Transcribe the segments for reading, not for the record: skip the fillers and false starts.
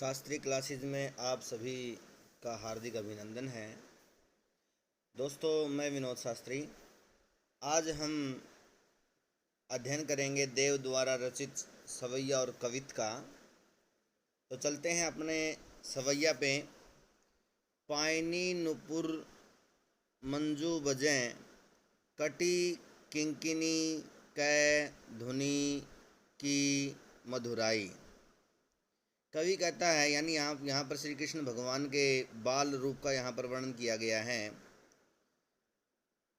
Shastri classes में आप सभी का हार्दिक अभिनंदन है। दोस्तों, मैं विनोद शास्त्री। आज हम अध्ययन करेंगे देव द्वारा रचित सवैया और कवित का। तो चलते हैं अपने सवैया पे। पायनी नुपुर मंजू बजें, कटी किंकिनी कै धुनी की मधुराई। कवि कहता है, यानी यहाँ पर श्री कृष्ण भगवान के बाल रूप का यहाँ पर वर्णन किया गया है।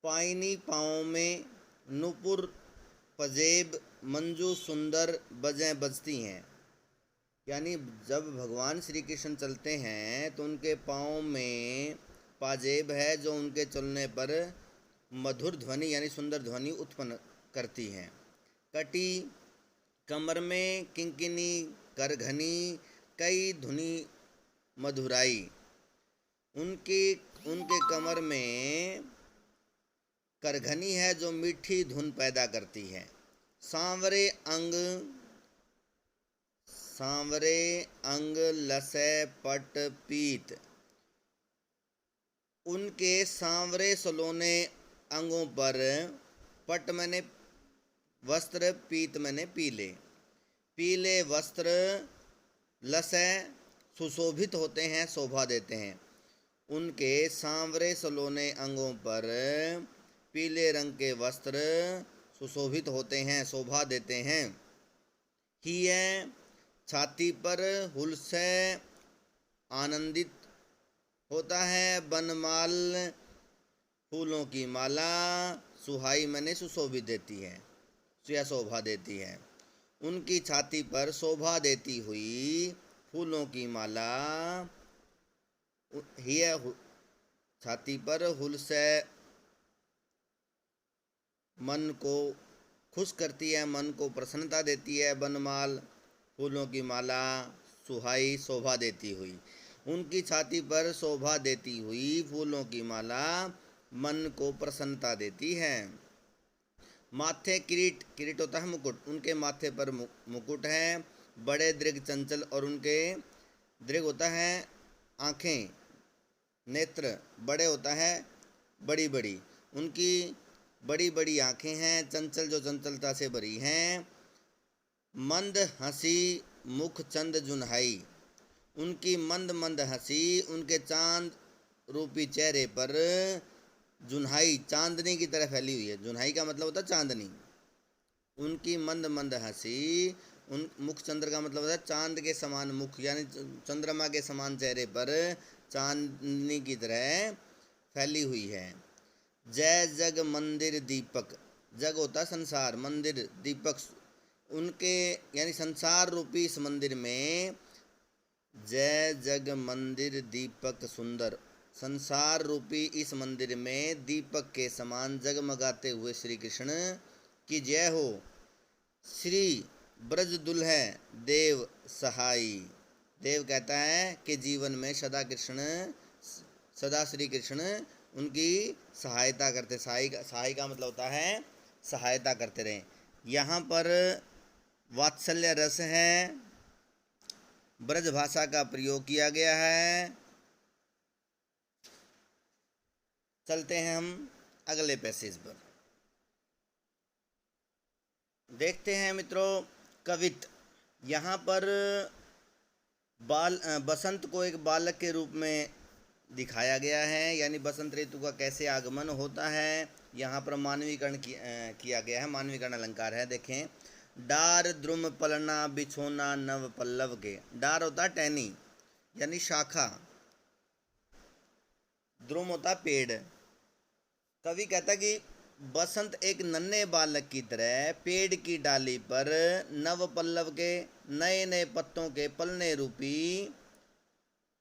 पायनी पाँव में, नुपुर पजेब, मंजू सुंदर बजें बजती हैं। यानी जब भगवान श्री कृष्ण चलते हैं तो उनके पाँव में पाजेब है जो उनके चलने पर मधुर ध्वनि यानी सुंदर ध्वनि उत्पन्न करती हैं। कटी कमर में, किंकिनी करघनी कई धुनी मधुराई। उनके कमर में करघनी है जो मीठी धुन पैदा करती है। सांवरे अंग लसै पट पीत। उनके सांवरे सलोने अंगों पर, पट मैंने वस्त्र, पीत मैंने पीले, पीले वस्त्र, लसै सुशोभित होते हैं, शोभा देते हैं। उनके सांवरे सलोने अंगों पर पीले रंग के वस्त्र सुशोभित होते हैं, शोभा देते हैं। हिय छाती पर, हुलसे आनंदित होता है, बनमाल फूलों की माला, सुहाई मैंने सुशोभित देती है या शोभा देती है। उनकी छाती पर शोभा देती हुई फूलों की माला, हिय छाती पर, हुलसे मन को खुश करती है, मन को प्रसन्नता देती है, बनमाल फूलों की माला, सुहाई शोभा देती हुई। उनकी छाती पर शोभा देती हुई फूलों की माला मन को प्रसन्नता देती है। माथे किरीट, किरीट होता है मुकुट, उनके माथे पर मुकुट है। बड़े दृग चंचल, और उनके दृग होता है आँखें, नेत्र बड़े होता है बड़ी बड़ी। उनकी बड़ी बड़ी आँखें हैं, चंचल जो चंचलता से भरी हैं। मंद हंसी मुख चंद जुन्हाई। उनकी मंद मंद हंसी, उनके चांद रूपी चेहरे पर जुन्हाई चांदनी की तरह फैली हुई है। जुन्हाई का मतलब होता है चांदनी। उनकी मंद मंद हंसी, उन मुख चंद्र का मतलब होता है चांद के समान मुख, यानी चंद्रमा के समान चेहरे पर चांदनी की तरह फैली हुई है। जय जग मंदिर दीपक, जग होता है संसार, मंदिर दीपक, उनके यानी संसार रूपी इस मंदिर में, जय जग मंदिर दीपक सुंदर, संसार रूपी इस मंदिर में दीपक के समान जगमगाते हुए श्री कृष्ण की जय हो। श्री ब्रज दुल्हे देव सहाई। देव कहता है कि जीवन में सदा श्री कृष्ण उनकी सहायता करते। सहाय का मतलब होता है सहायता करते रहें। यहाँ पर वात्सल्य रस है, ब्रज भाषा का प्रयोग किया गया है। चलते हैं हम अगले पैसेज पर। देखते हैं मित्रों कवित। यहाँ पर बसंत को एक बालक के रूप में दिखाया गया है, यानी बसंत ऋतु का कैसे आगमन होता है। यहाँ पर मानवीकरण किया गया है, मानवीकरण अलंकार है। देखें, डार द्रुम पलना बिछोना नव पल्लव के। डार होता है टहनी यानी शाखा, द्रुम होता पेड़। कवि कहता कि बसंत एक नन्हे बालक की तरह पेड़ की डाली पर नव पल्लव के नए नए पत्तों के पलने रूपी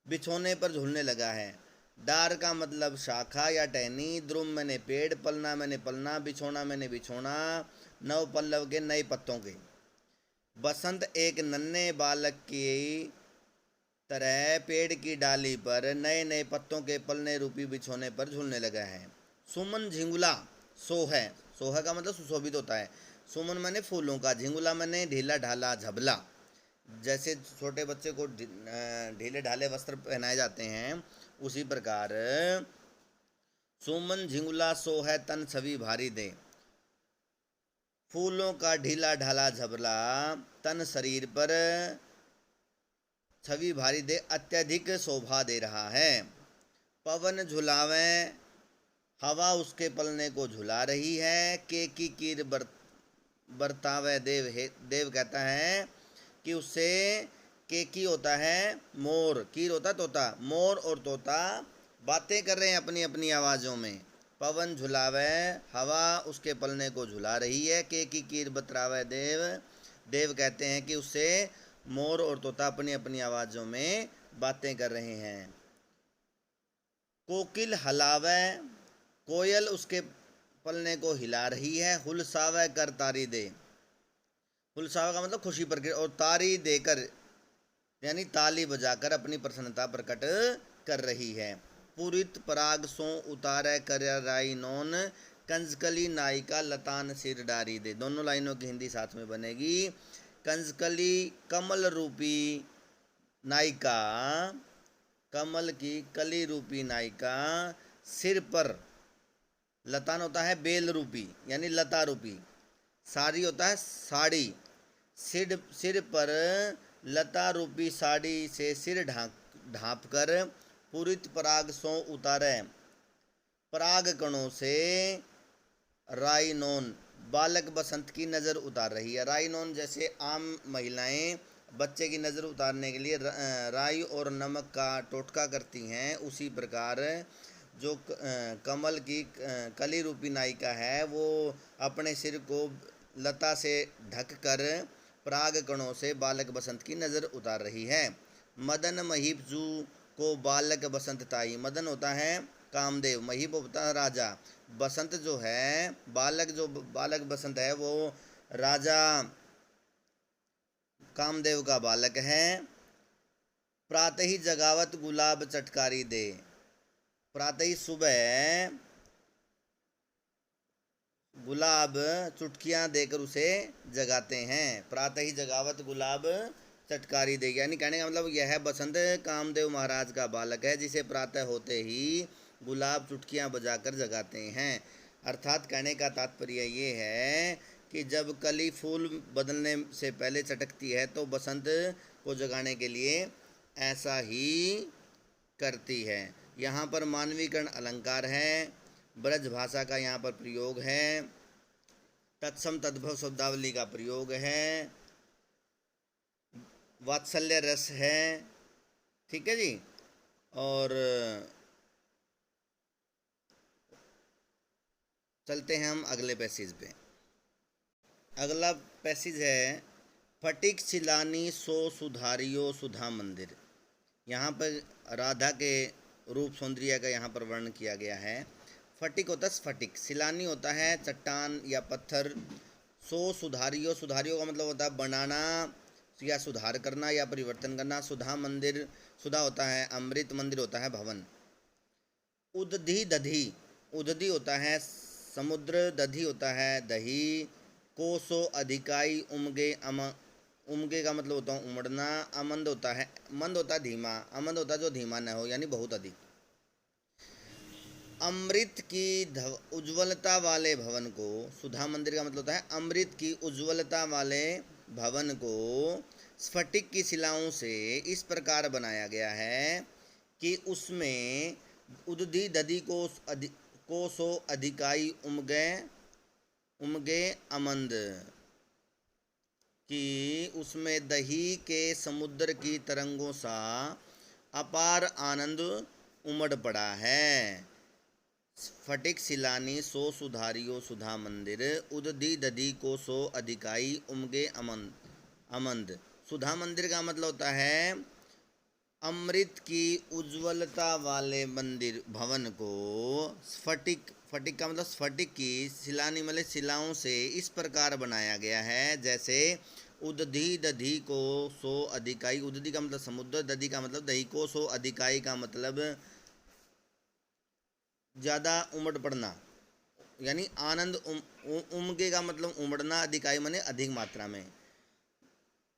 बिछोने पर झूलने लगा है। डार का मतलब शाखा या टहनी, द्रुम मैंने पेड़, पलना मैंने पलना, बिछोना मैंने बिछोना, नव पल्लव के नए पत्तों के। बसंत एक नन्हे बालक की तरह पेड़ की डाली पर नए नए पत्तों के पलने रूपी बिछोने पर झूलने लगा है। सुमन झिंगुला सोह, सोह का मतलब सुशोभित होता है। सुमन मैंने फूलों का, झिंगुला मैंने ढीला ढाला झबला। जैसे छोटे बच्चे को ढीले ढाले वस्त्र पहनाए जाते हैं, उसी प्रकार सुमन झिंगुला सो है तन छवि भारी दे। फूलों का ढीला ढाला झबला तन शरीर पर छवि भारी दे, अत्यधिक शोभा दे रहा है। पवन झुलावे हवा उसके पलने को झुला रही है। के की कीर बरतावे देव है। देव कहता है कि उससे केकी होता है मोर, कीर होता तोता, मोर और तोता बातें कर रहे हैं अपनी अपनी आवाज़ों में। पवन झुलावे हवा उसके पलने को झुला रही है। के की कीर बतरावे देव। देव कहते हैं कि उससे मोर और तोता अपनी अपनी आवाज़ों में बातें कर रहे हैं। कोकिल हलावे कोयल उसके पलने को हिला रही है। हुलसावे कर तारी दे। हुलसावे का मतलब खुशी प्रकट, और तारी देकर यानी ताली बजाकर अपनी प्रसन्नता प्रकट कर रही है। पुरित पराग सो उतारे कर राई नौन, कंजकली नायिका लतान सिर डारी दे। दोनों लाइनों की हिंदी साथ में बनेगी। कंजकली कमल रूपी नायिका, कमल की कली रूपी नायिका सिर पर, लतान होता है बेल रूपी यानी लता रूपी, साड़ी होता है साड़ी, सिर पर लता रूपी साड़ी से सिर ढांप कर पूरित पराग सो उतारे, पराग कणों से राइनोन बालक बसंत की नज़र उतार रही है। राइनोन जैसे आम महिलाएं बच्चे की नज़र उतारने के लिए राई और नमक का टोटका करती हैं, उसी प्रकार जो कमल की कली रूपी नायिका है वो अपने सिर को लता से ढककर पराग कणों से बालक बसंत की नज़र उतार रही है। मदन महीप जू को बालक बसंत ताई। मदन होता है कामदेव, महीप होता है राजा, बसंत जो है बालक बसंत है वो राजा कामदेव का बालक है। प्रातः ही जगावत गुलाब चटकारी दे। प्रातः ही सुबह गुलाब चुटकियां देकर उसे जगाते हैं। प्रातः ही जगावत गुलाब चटकारी दे, यानी कहने का मतलब यह है बसंत कामदेव महाराज का बालक है जिसे प्रातः होते ही गुलाब चुटकियां बजाकर जगाते हैं। अर्थात कहने का तात्पर्य ये है कि जब कली फूल बदलने से पहले चटकती है तो बसंत को जगाने के लिए ऐसा ही करती है। यहाँ पर मानवीकरण अलंकार है, ब्रज भाषा का यहाँ पर प्रयोग है, तत्सम तद्भव शब्दावली का प्रयोग है, वात्सल्य रस है। ठीक है जी। और चलते हैं हम अगले पैसेज पे। अगला पैसेज है फटिक सिलानी सो सुधारियो सुधा मंदिर। यहाँ पर राधा के रूप सौंदर्य का यहाँ पर वर्णन किया गया है। फटिक होता है स्फटिक, सिलानी होता है चट्टान या पत्थर, सो सुधारियो, सुधारियो का मतलब होता है बनाना या सुधार करना या परिवर्तन करना। सुधा मंदिर, सुधा होता है अमृत, मंदिर होता है भवन। उदधि दधि, उदधि होता है समुद्र, दधि होता है दही। कोसो अधिकाई उमगे, उमगे का मतलब होता है उमड़ना। अमंद होता है, मंद होता है धीमा, अमंद होता है जो धीमा न हो यानी बहुत अधिक। अमृत की उज्ज्वलता वाले भवन को, सुधा मंदिर का मतलब होता है अमृत की उज्ज्वलता वाले भवन को स्फटिक की शिलाओं से इस प्रकार बनाया गया है कि उसमें उदधि दधि को सो अधिकाई उमगे अमंद, कि उसमें दही के समुद्र की तरंगों सा अपार आनंद उमड़ पड़ा है। फटिक सिलानी सो सुधारियो सुधा मंदिर, उदधि दधि को सो अधिकाई उमगे अमंद। सुधा मंदिर का मतलब होता है अमृत की उज्ज्वलता वाले मंदिर भवन को स्फटिक, फटिक का मतलब स्फटिक की सिलानी मतलब शिलाओं से इस प्रकार बनाया गया है जैसे उदधि दधि को सो अधिकाई, उदधि का मतलब समुद्र, दधि का मतलब दही, को सो अधिकाई का मतलब ज़्यादा उमड़ पड़ना यानी आनंद उमगे का मतलब उमड़ना, अधिकाई माने अधिक मात्रा में।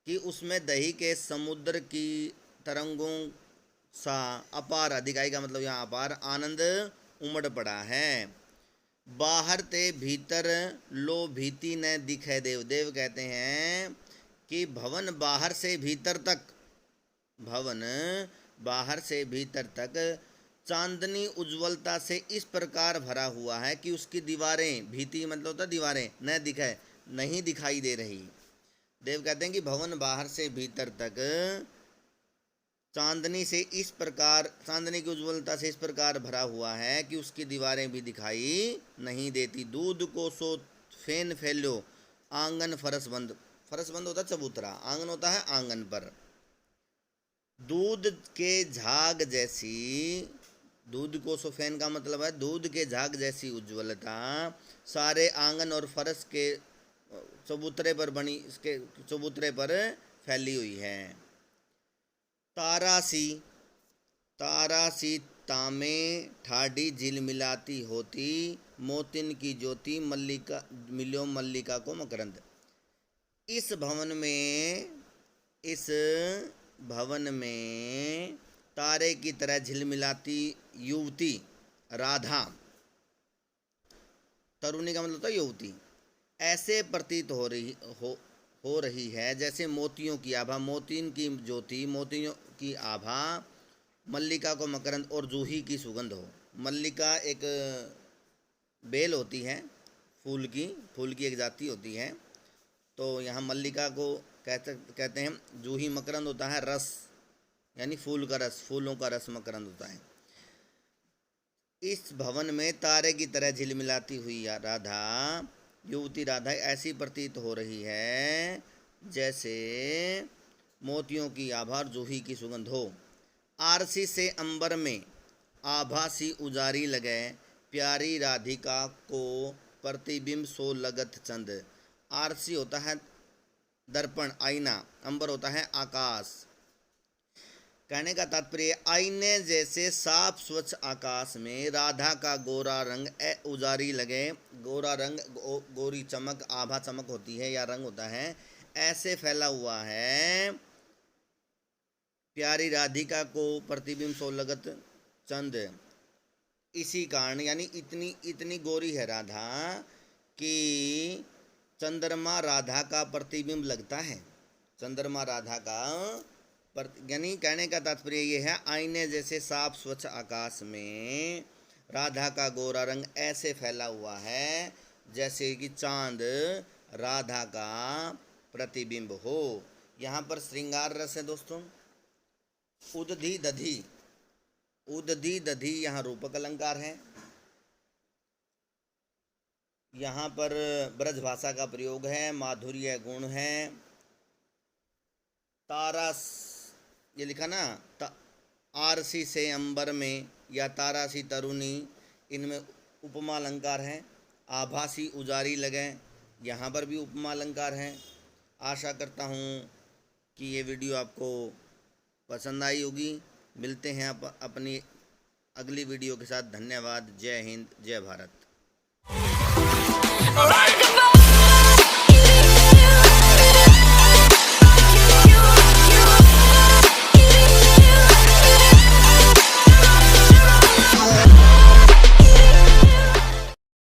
कि उसमें दही के समुद्र की तरंगों सा अपार, अधिकाई का मतलब यहाँ अपार आनंद उमड़ पड़ा है। बाहर ते भीतर लो भीति न दिखे देव। देव कहते हैं कि भवन बाहर से भीतर तक, भवन बाहर से भीतर तक चांदनी उज्ज्वलता से इस प्रकार भरा हुआ है कि उसकी दीवारें, भीति मतलब होता दीवारें, न दिखे, नहीं दिखाई दे रही। देव कहते हैं कि भवन बाहर से भीतर तक चांदनी से इस प्रकार, चांदनी की उज्ज्वलता से इस प्रकार भरा हुआ है कि उसकी दीवारें भी दिखाई नहीं देती। दूध को सो फेन फैलो, आंगन फरस बंद। फरस बंद होता है चबूतरा, आंगन होता है आंगन पर। दूध के झाग जैसी, दूध को सफेन का मतलब है दूध के झाग जैसी उज्ज्वलता सारे आंगन और फरस के चबूतरे पर बनी, इसके चबूतरे पर फैली हुई है। तारासी, तारासी तामे ठाडी झिलमिलाती होती, मोतिन की ज्योति मल्लिका मिलो मल्लिका को मकरंद। इस भवन में, इस भवन में तारे की तरह झिलमिलाती युवती राधा, तरुणी का मतलब होता है युवती, ऐसे प्रतीत हो रही है जैसे मोतियों की आभा, मोतिन की ज्योति, मोतियों की आभा, मल्लिका को मकरंद और जूही की सुगंध हो। मल्लिका एक बेल होती है, फूल की एक जाति होती है। तो यहाँ मल्लिका को कहते हैं। जूही मकरंद होता है रस, यानी फूल का रस, फूलों का रस मकरंद होता है। इस भवन में तारे की तरह झिलमिलाती हुई राधा, युवती राधा ऐसी प्रतीत हो रही है जैसे मोतियों की आभा, जूही की सुगंध हो। आरसी से अंबर में आभासी उजारी लगे, प्यारी राधिका को प्रतिबिंब सो लगत चंद। आरसी होता है दर्पण, आईना, अंबर होता है आकाश। कहने का तात्पर्य, आईने जैसे साफ स्वच्छ आकाश में राधा का गोरा रंग उजारी लगे, गोरा रंग, गोरी चमक, आभा चमक होती है या रंग होता है, ऐसे फैला हुआ है। प्यारी राधिका को प्रतिबिंब सो लगत चंद, इसी कारण, यानी इतनी गोरी है राधा कि चंद्रमा राधा का प्रतिबिंब लगता है। चंद्रमा राधा का यानी कहने का तात्पर्य ये है, आईने जैसे साफ स्वच्छ आकाश में राधा का गोरा रंग ऐसे फैला हुआ है जैसे कि चांद राधा का प्रतिबिंब हो। यहाँ पर श्रृंगार रस है दोस्तों। उदधि दधि, उदधि दधि यहाँ रूपक अलंकार है। यहाँ पर ब्रज भाषा का प्रयोग है, माधुर्य गुण है। तारास, ये लिखा ना, आरसी से अंबर में या तारासी तरुणी, इनमें उपमा अलंकार है। आभासी उजारी लगे, यहाँ पर भी उपमा अलंकार है। आशा करता हूँ कि ये वीडियो आपको पसंद आई होगी। मिलते हैं अपनी अगली वीडियो के साथ। धन्यवाद। जय हिंद, जय भारत।